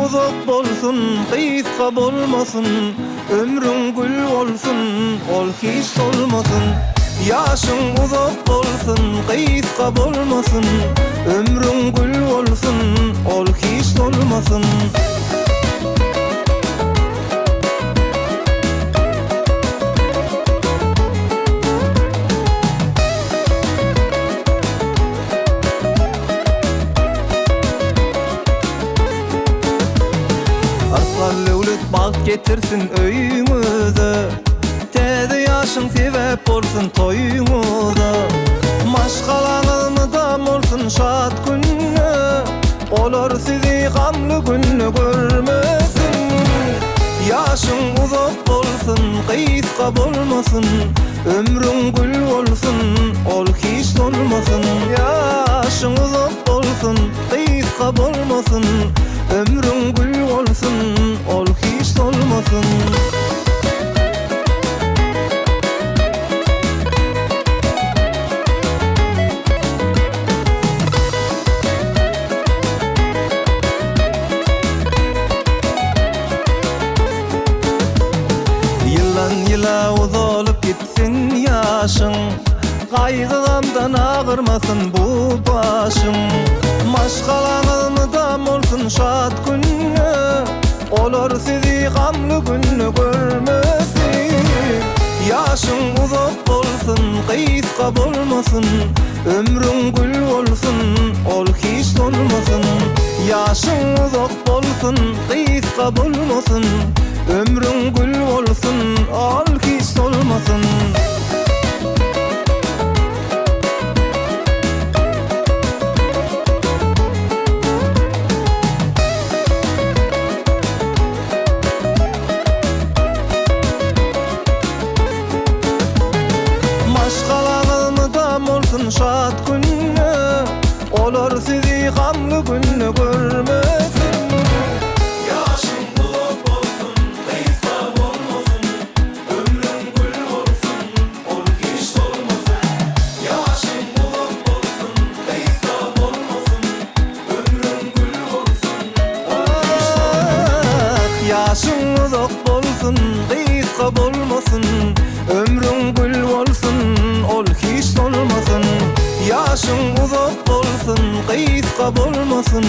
uzak bolsun, kıyıska bolmasın. Ömrün gül olsun, ol hiç solmasın. Yaşın uzak bolsun, kıyıska bolmasın. Ömrün gül olsun, ol hiç solmasın. Bak getirsin öyüňüze, teze yaşın sebep bolsun toyuňuza. Maşgalaňyzda bolsun şat günne, olar sizi gamly günne görmesin. Yaşın uzak bolsun, kıyıska bolmasın. Ömrün gül olsun, ol hiç solmasın. Yaşın uzak bolsun, kıyıska bolmasın. Ömrün gül olsun, ol hiç solmasın. Yıllan yıla uzalıp gitsin yaşın, kaygılamdan ağırmasın bu başın. Maşgalaňyzda bolsun şat günne, olar sizi gamly günne görmesin. Yaşın uzak bolsun, kıyıska bolmasın. Ömrün gül olsun, ol hiç solmasın. Yaşın uzak bolsun, kıyıska bolmasın. Ömrün gül olsun, ol hiç solmasın. Şat günne, olar sizi gamly günne görmesin. Yaşın uzak bolsun, kıyıska bolmasın. Ömrün gül olsun, ol hiç solmasın. Yaşın uzak bolsun, kıyıska bolmasın. Ömrün gül olsun, ol hiç solmasın. Yaşın uzak bolsun, kıyıska bolmasın. Ömrün gül olsun, ol hiç solmasın. Yaşın uzak bolsun, kıyıska bolmasın.